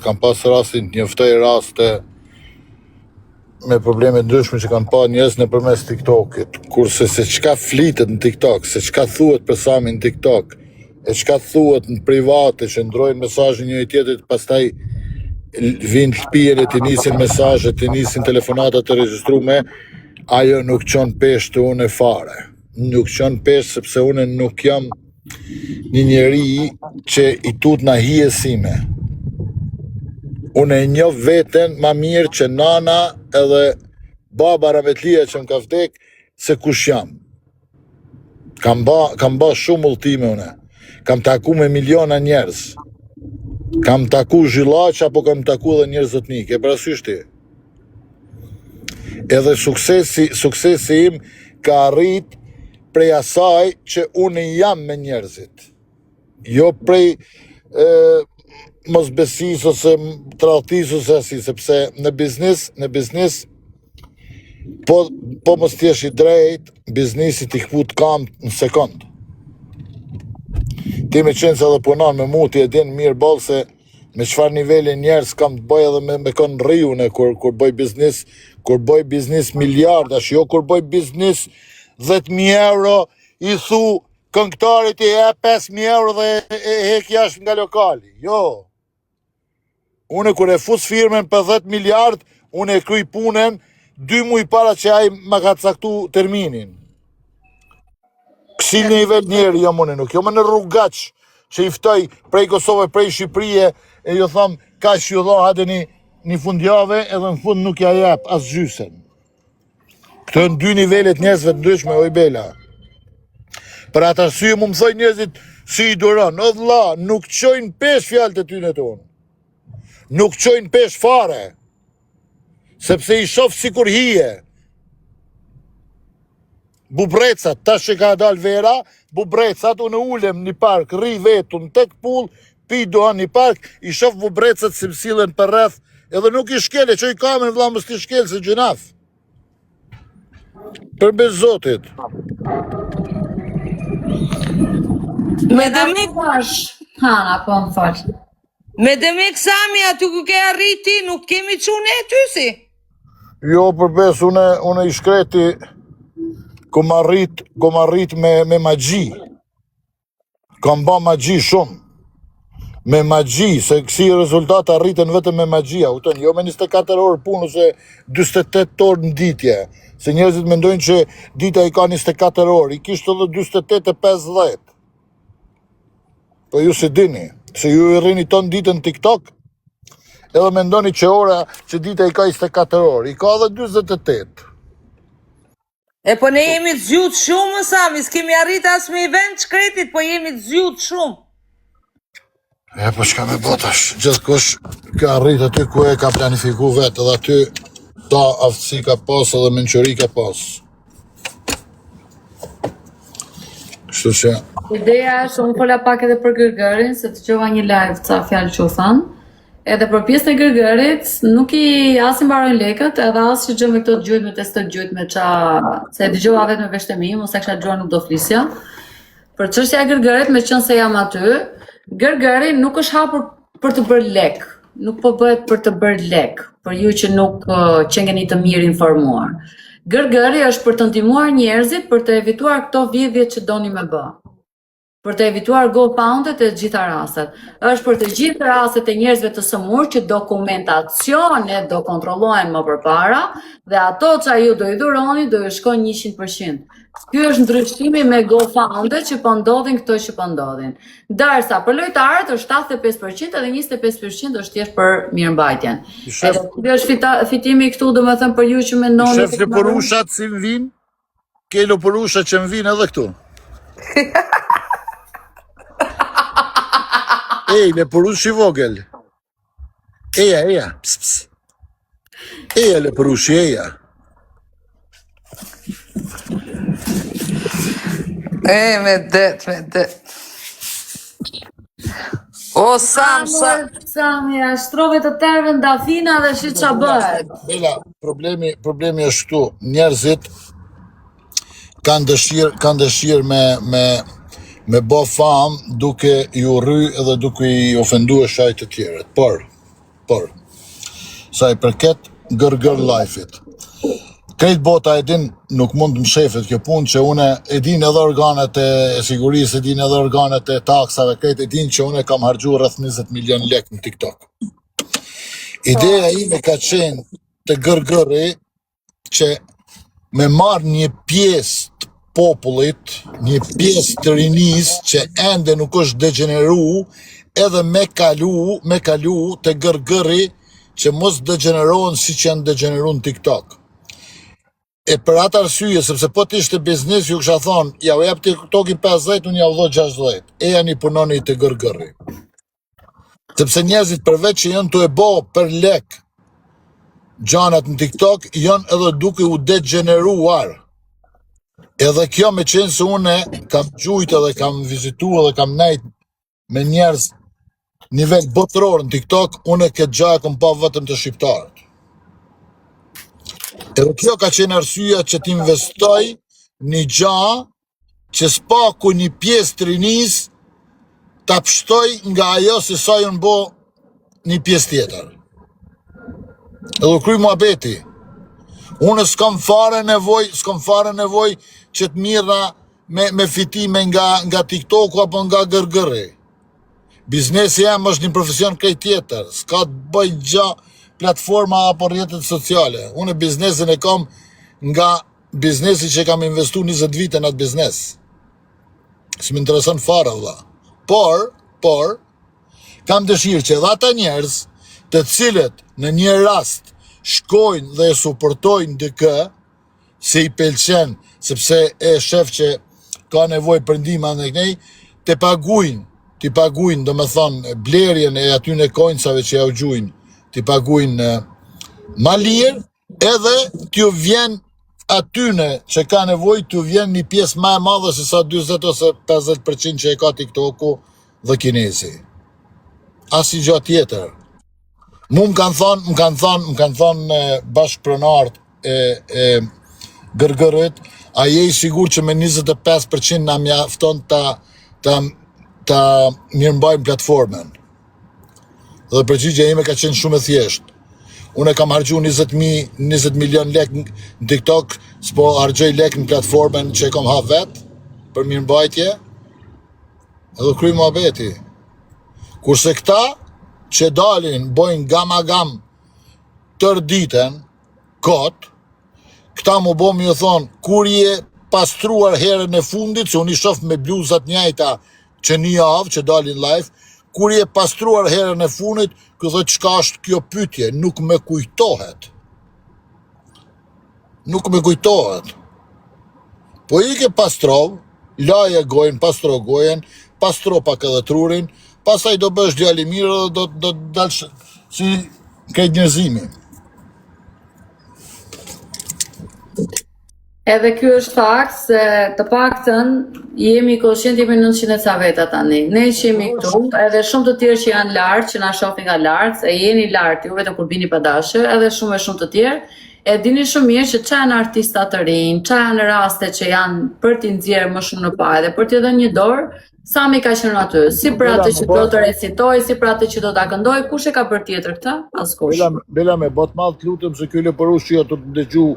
Kam pas rastin të njoftoj raste me probleme ndryshme që kanë pa njerëz nëpërmes TikTokit, kurse se çka flitet në TikTok, se çka thuhet për Samin në TikTok, e çka thuhet në private që ndrojnë mesazhin njëri tjetrit, pastaj vinë shtëpije, të nisin mesazhe, të nisin telefonata të regjistrume, ajo nuk çon peshë të unë fare. Nuk çon peshë sepse unë nuk jam një njeri që i tut na hijesime. Unë e njoh veten ma mirë që nana edhe baba Rametlia që më ka vdek se kush jam. Kam ba shumë udhëtime une. Kam taku me miliona njerëz. Kam taku zhyllaq apo kam taku dhe njerëz zotnik. E parasysh ti. Edhe suksesi im ka arrit prej asaj që unë jam me njerëzit. Jo prej mosbesis ose tradhtis ose asi, sepse në biznes po mos t'jesh i drejt, biznesi t'i kput kam në sekond. Ti me qenë se edhe punon me mu, ti e din mirë ballë se me çfar niveli njerëz kam të bëj edhe me kon rriune kur bëj biznes miliardash, jo kur bëj biznes 10.000 euro, i thu këngëtarit i e 5.000 euro dhe e hek jashtë nga lokali. Jo. Unë kur e fus firmen për 10 miliard, unë e kryj punën 2 muaj para që ai ma ka caktu terminin. Kësi nivel njerë jam unë, nuk jam në rrugaq që i ftoj prej Kosovë, prej Shqipërie, e ju thom, ka që ju dha hajde një fundjave, edhe në fund nuk ja jep as gjysen. Këto në 2 nivelet njerëzve të ndryshme, oj bela. Për atë arsye mu më thoj njerëzit si i duron, o vlla, nuk qojnë pesh fjalët e tyne tonë. Nuk qojnë pesh fare, sepse i shof si kur hije. Bubrecat, tash që ka dal vera, bubrecat, unë ulem një park, rri vetun, tek pull, pi doan një park, i shof bubrecat si msillen për rreth, edhe nuk i shkele, që i kamen vlla mos t'i shkel se gjunaf. Përmes Zotit. Me dëmik bash, Hana, po më falë. Me dëmik Sami, aty ku ke arriti, nuk kemi qune e ty si? Jo, përbes, une i shkreti, kom arrit me magji. Kom ba magji shumë. Me magji, se kësi rezultat arritën vetëm me magjia. Jo me 24 orë punë, ose 28 orë në ditje. Se njerëzit mendojnë që dita i ka 24 orë, i kishtë edhe 28 e 50. Po ju se dini, se ju i rrini ton ditën TikTok, edhe mendoni që ora që dita i ka 24 orë, i ka edhe 28. E po ne jemi të zhjut shumë, Sami, s'kemi arrit as me i vend shkretit, po jemi të zhjut shumë. E po shka me botash, gjithë kush ka arrit aty ku e ka planifiku vetë, edhe aty ta aftësi ka pas edhe menqëri ka pas. Kështu që... Ideja është, unë fola pak edhe për Gërgërin, se të qova një live ca fjalë që u thanë, edhe për pjesën e Gërgërit, nuk i as i mbarojnë lekët, edhe as që gjë me këto të gjujt, me testë të gjujt, me qa, se e dëgjova vetë me veshtemim, ose kisha dëgjuar nuk do flisja. Për çështja e Gërgërit, me qenë se jam aty, Gërgëri nuk është hapur për të bërë lek, nuk po bëhet për të bërë lek, për ju që nuk qengeni të mirë informuar. Gërgëri është për të ndihmuar njerëzit për të evituar këto vjedhje që doni me bë. Për të evituar GoFound-et e gjitha rastet. Është për të gjithë rastet e njerëzve të sëmurë që dokumentacionet do kontrollohen më përpara dhe ato që ju do i dhuroni do ju shkojnë 100%. Ky është ndryshimi me GoFound-et që po ndodhin këto që po ndodhin. Ndërsa për lojtarët është 75% edhe 25% është thjesht për mirëmbajtjen. Edhe ky është fitimi këtu, domethënë për ju që mendoni. Shef që porushat si më vinë, kelo porushat që më vinë edhe këtu. Ej, le porush i vogël. Eja. Pss. Eja le porush, eja. Me det. O, Sami, ashtrove të terve ndafina dhe shi qa bëhet. Bela, problemi është këtu. Njerëzit kanë dëshirë me bë famë duke ju rry edhe duke i ofenduar shaj të tjerët. Por, sa i përket gërgër life-it. Krejt bota e din, nuk mund të më shefet kjo punë që une e din edhe organet e sigurisë, e din edhe organet e taksave, krejt e din që une kam hargju rreth 20 milion lek në TikTok. Ideja ime ka qenë të gërgëri që me marrë një pjesë të popullit, një pjesë të rinis që ende nuk është degeneru, edhe me kalu të gërgëri që mos degenerohen si që janë degeneru në TikTok. E për atë arsye, sepse po t'ishte biznes, ju kësha thonë, ja u jep TikToki 50, unë ja u dho 60, e janë i punoni të gërgëri. Sepse njerëzit përveç që janë të e bo për lek gjanat në TikTok, janë edhe duke u degeneruar. Edhe kjo me qenë se une kam gjujt edhe kam vizitu edhe kam nejt me njerëz nivel botëror në TikTok, une këtë gjaj kom pa vetëm të shqiptarët. Edhe kjo ka qenë arsyeja që t'investoj një gja që s'paku një pjesë të rinis t'a pshtoj nga ajo se sa ju në bo një pjesë tjetër. Edhe kry muhabeti. Unë s'kam fare nevoj që t'mirra me fitime nga TikToku apo nga gërgëri. Biznesi jam është një profesion krejt tjetër, s'ka të bëj gja platforma apo rrjetet sociale. Unë biznesin e kam nga biznesi që kam investu 20 vite në atë biznes. S'më intereson fare, valla. Por, kam dëshirë që edhe ata njerëz të cilët në një rast shkojnë dhe e suportojnë dikë, se i pëlqen, sepse e shef që ka nevoj për ndihmë në kënej, të paguajnë, do me thonë, blerjen e aty në kojnësave që ja u gjujnë, t'i paguajnë ma lirë, edhe t'ju vjen atyne që ka nevoj, t'ju vjen një pjesë ma e madhe se sa 20 ose 50% që e ka TikToku dhe kinezi. As i gjatë tjetër. Mu më kanë thonë bashkëpronart e gërgërit, a je i sigur që me 25% na mjafton ta mirëmbajnë platformen. Dhe përgjigja ime ka qenë shumë e thjeshtë. Unë kam hargju 20 milion lek në TikTok, s'po hargjoj lek në platformen që e kom ha vetë, për mirëmbajtje, edhe kry muhabeti. Kurse këta që dalin, bojnë gam tër ditën, këta mu bo më ju thonë, kur je pastruar herën e fundit, se unë i shof me bluzat njajta që një javë që dalin live, kur je pastruar herën e fundit, këtë qka është kjo pytje, nuk me kujtohet. Po i ke pastrov, laje gojnë, pastro gojen, pastro pak edhe trurin, pasaj do bësh djali mirë dhe do dalë si krejt njerëzimi. Edhe ky është fakt se të paktën jemi koshient, jemi 900 e ca veta tani. Ne që jemi këtu, edhe shumë të tjerë që janë lart, që na shohin nga lart, se jeni lart ju vetëm kur bini pa dashur, edhe shumë të tjerë, e dini shumë mirë që çfarë janë artista të rinj, çfarë janë raste që janë për t'i nxjerrë më shumë në pa, edhe për t'i dhënë një dorë, Sami ka qenë aty, si për atë që do të recitoj, si për atë që do ta këndoj, kush e ka bërë tjetër këtë? Askush. Bela me bot madh, lutem se ky leporush që ja të dëgju.